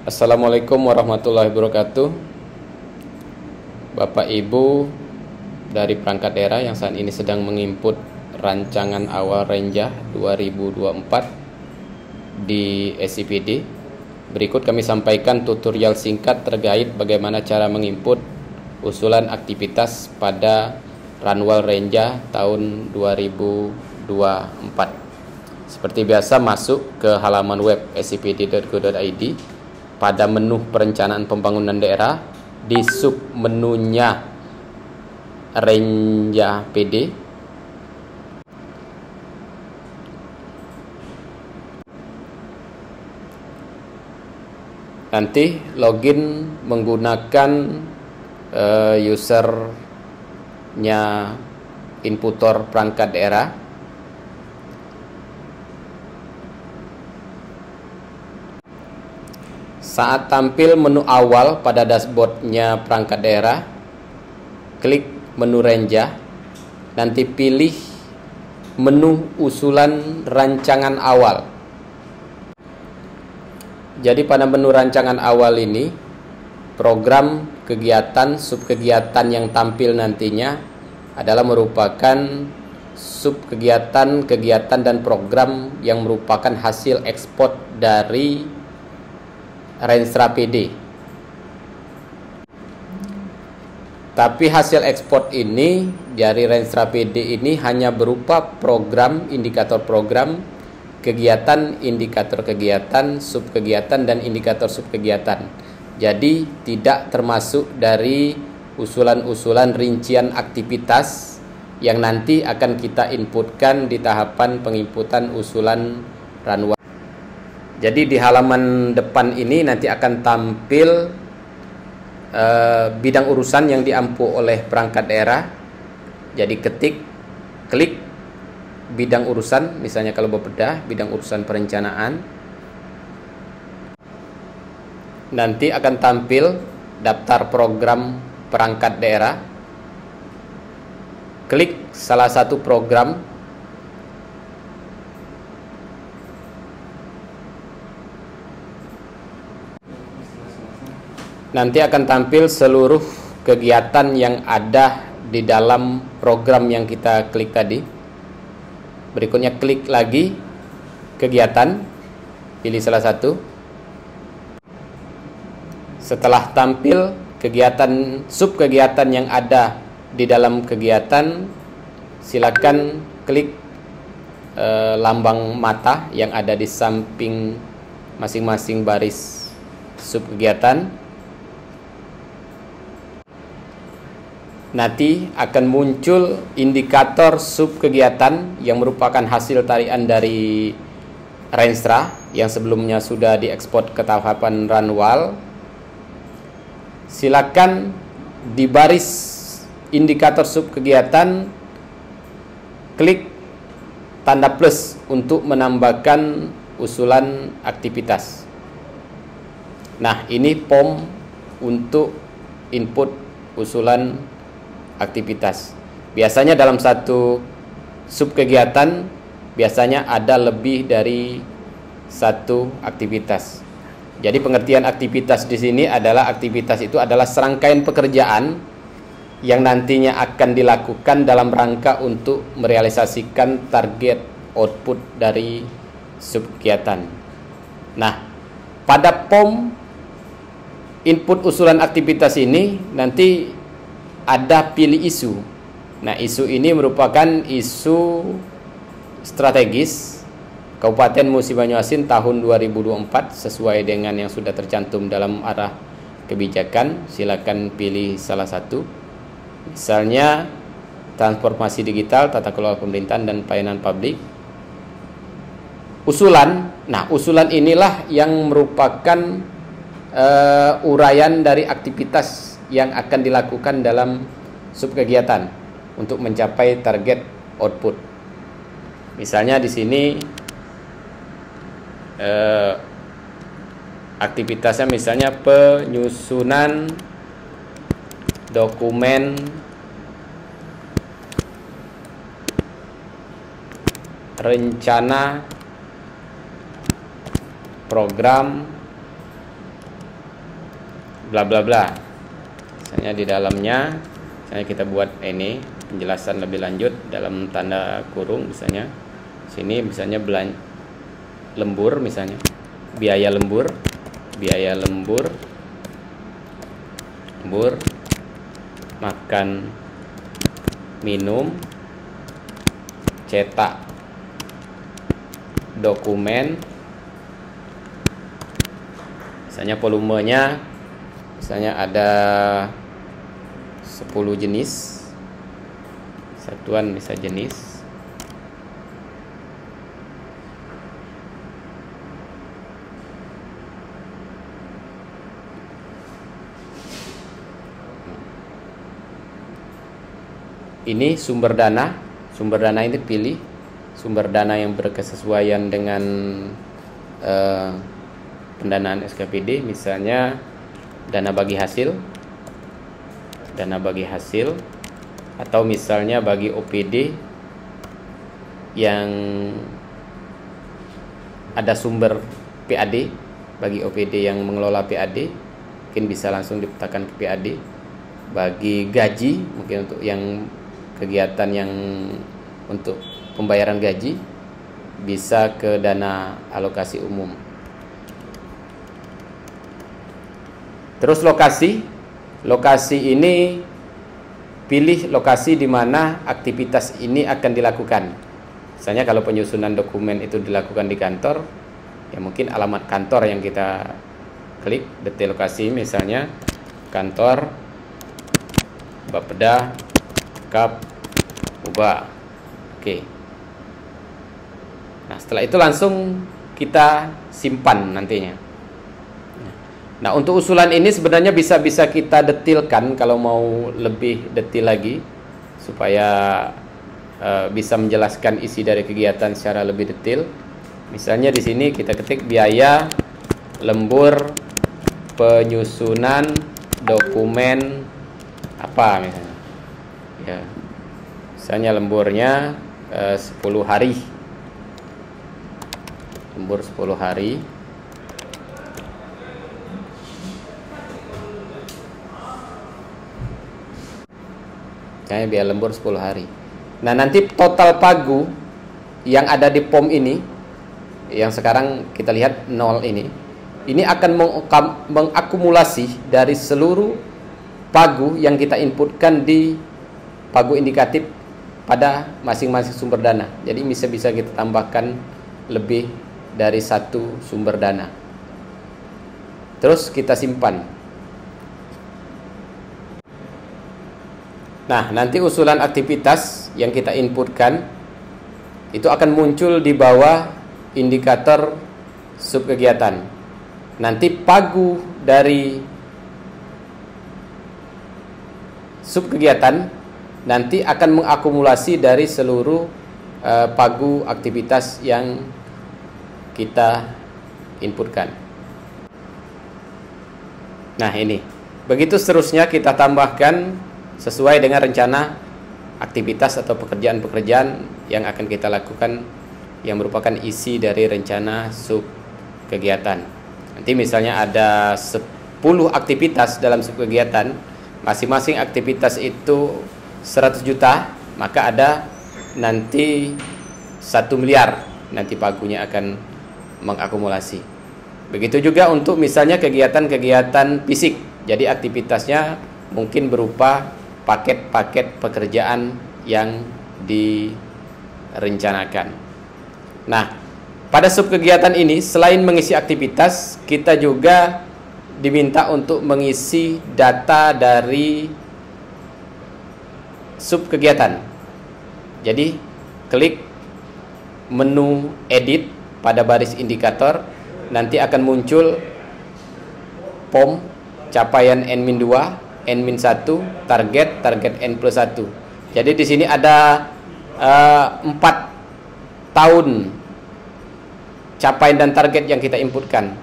Assalamualaikum warahmatullahi wabarakatuh. Bapak Ibu dari perangkat daerah yang saat ini sedang menginput rancangan awal Renja 2024 di SIPD, berikut kami sampaikan tutorial singkat terkait bagaimana cara menginput usulan aktivitas pada Ranwal Renja tahun 2024. Seperti biasa, masuk ke halaman web sipd.go.id. Pada menu perencanaan pembangunan daerah, di sub menunya Renja PD, nanti login menggunakan usernya inputor perangkat daerah. Saat tampil menu awal pada dashboardnya perangkat daerah, klik menu Renja, nanti pilih menu usulan rancangan awal. Jadi pada menu rancangan awal ini, program, kegiatan, subkegiatan yang tampil nantinya adalah merupakan subkegiatan, kegiatan dan program yang merupakan hasil ekspor dari Renstra PD. Tapi hasil ekspor ini dari Renstra PD ini hanya berupa program, indikator program, kegiatan, indikator kegiatan, subkegiatan dan indikator subkegiatan. Jadi tidak termasuk dari usulan-usulan rincian aktivitas yang nanti akan kita inputkan di tahapan penginputan usulan Ranwal. Jadi di halaman depan ini nanti akan tampil bidang urusan yang diampu oleh perangkat daerah. Jadi klik bidang urusan, misalnya kalau Bapeda, bidang urusan perencanaan. Nanti akan tampil daftar program perangkat daerah. Klik salah satu program. Nanti akan tampil seluruh kegiatan yang ada di dalam program yang kita klik tadi. Berikutnya klik lagi kegiatan, pilih salah satu. Setelah tampil kegiatan, subkegiatan yang ada di dalam kegiatan, silakan klik lambang mata yang ada di samping masing-masing baris subkegiatan. Nanti akan muncul indikator subkegiatan yang merupakan hasil tarian dari Renstra yang sebelumnya sudah diekspor ke tahapan Ranwal. Silakan di baris indikator subkegiatan klik tanda plus untuk menambahkan usulan aktivitas. Nah, ini form untuk input usulan aktivitas. Biasanya dalam satu subkegiatan biasanya ada lebih dari satu aktivitas. Jadi pengertian aktivitas di sini adalah aktivitas itu adalah serangkaian pekerjaan yang nantinya akan dilakukan dalam rangka untuk merealisasikan target output dari subkegiatan. Nah, pada form input usulan aktivitas ini nanti ada pilih isu. Nah, isu ini merupakan isu strategis Kabupaten Musi Banyuasin tahun 2024 sesuai dengan yang sudah tercantum dalam arah kebijakan. Silakan pilih salah satu. Misalnya transformasi digital, tata kelola pemerintahan dan pelayanan publik. Usulan. Nah, usulan inilah yang merupakan uraian dari aktivitas yang akan dilakukan dalam subkegiatan untuk mencapai target output. Misalnya di sini aktivitasnya misalnya penyusunan dokumen rencana program bla bla bla. Misalnya di dalamnya, misalnya kita buat ini penjelasan lebih lanjut dalam tanda kurung, misalnya sini misalnya lembur, misalnya biaya lembur makan minum, cetak dokumen, misalnya volumenya misalnya ada 10 jenis, satuan bisa jenis. Ini sumber dana ini pilih sumber dana yang berkesesuaian dengan pendanaan SKPD, misalnya dana bagi hasil, atau misalnya bagi OPD yang ada sumber PAD, bagi OPD yang mengelola PAD mungkin bisa langsung dipetakan ke PAD. Bagi gaji mungkin untuk yang kegiatan yang untuk pembayaran gaji bisa ke dana alokasi umum. Terus lokasi ini pilih lokasi di mana aktivitas ini akan dilakukan. Misalnya kalau penyusunan dokumen itu dilakukan di kantor, ya mungkin alamat kantor yang kita klik. Detail lokasi misalnya kantor Bapeda Kap Uba. Oke. Nah, setelah itu langsung kita simpan nantinya. Nah, untuk usulan ini sebenarnya bisa kita detilkan kalau mau lebih detil lagi supaya bisa menjelaskan isi dari kegiatan secara lebih detil. Misalnya di sini kita ketik biaya lembur penyusunan dokumen apa misalnya. Ya. Misalnya lemburnya 10 hari. Lembur 10 hari. Kayaknya biaya lembur 10 hari. Nah, nanti total pagu yang ada di POM ini, yang sekarang kita lihat 0 ini akan mengakumulasi dari seluruh pagu yang kita inputkan di pagu indikatif pada masing-masing sumber dana. Jadi bisa kita tambahkan lebih dari satu sumber dana. Terus kita simpan. Nah, nanti usulan aktivitas yang kita inputkan itu akan muncul di bawah indikator subkegiatan. Nanti pagu dari subkegiatan nanti akan mengakumulasi dari seluruh pagu aktivitas yang kita inputkan. Nah, ini. Begitu seterusnya kita tambahkan sesuai dengan rencana aktivitas atau pekerjaan-pekerjaan yang akan kita lakukan yang merupakan isi dari rencana subkegiatan. Nanti misalnya ada 10 aktivitas dalam subkegiatan, masing-masing aktivitas itu 100 juta, maka ada nanti 1 miliar nanti pagunya akan mengakumulasi. Begitu juga untuk misalnya kegiatan-kegiatan fisik. Jadi aktivitasnya mungkin berupa paket-paket pekerjaan yang direncanakan. Nah, pada subkegiatan ini selain mengisi aktivitas, kita juga diminta untuk mengisi data dari subkegiatan. Jadi klik menu edit pada baris indikator, nanti akan muncul POM capaian N-2, N-1, target N+1. Jadi di sini ada 4 tahun capaian dan target yang kita inputkan.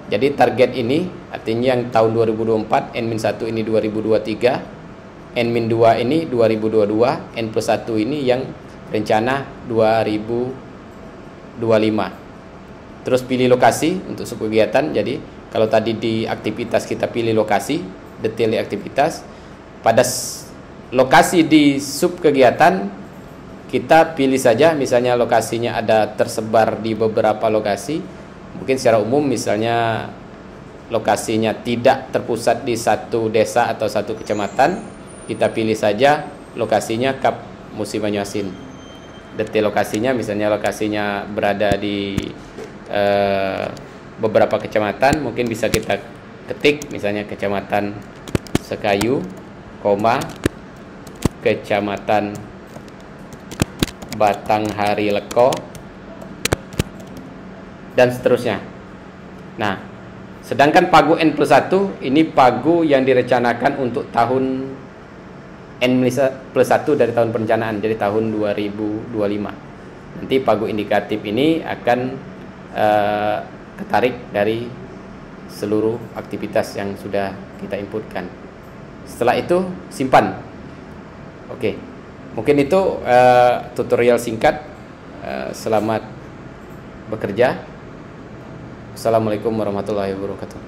Jadi target ini artinya yang tahun 2024, N-1 ini 2023, N-2 ini 2022, N+1 ini yang rencana 2025. Terus pilih lokasi untuk subkegiatan. Jadi Kalau tadi di aktivitas kita pilih lokasi, detail di aktivitas, pada lokasi di sub kegiatan kita pilih saja, misalnya lokasinya ada tersebar di beberapa lokasi. Mungkin secara umum misalnya lokasinya tidak terpusat di satu desa atau satu kecamatan, kita pilih saja lokasinya Kap Musi Banyuasin. Detail lokasinya misalnya lokasinya berada di beberapa kecamatan, mungkin bisa kita ketik misalnya Kecamatan Sekayu, Kecamatan Batanghari Leko, dan seterusnya. Nah, sedangkan pagu N+1 ini pagu yang direncanakan untuk tahun N+1 dari tahun perencanaan, jadi tahun 2025. Nanti pagu indikatif ini akan ketarik dari seluruh aktivitas yang sudah kita inputkan. Setelah itu simpan. Oke, mungkin itu tutorial singkat. Selamat bekerja. Assalamualaikum warahmatullahi wabarakatuh.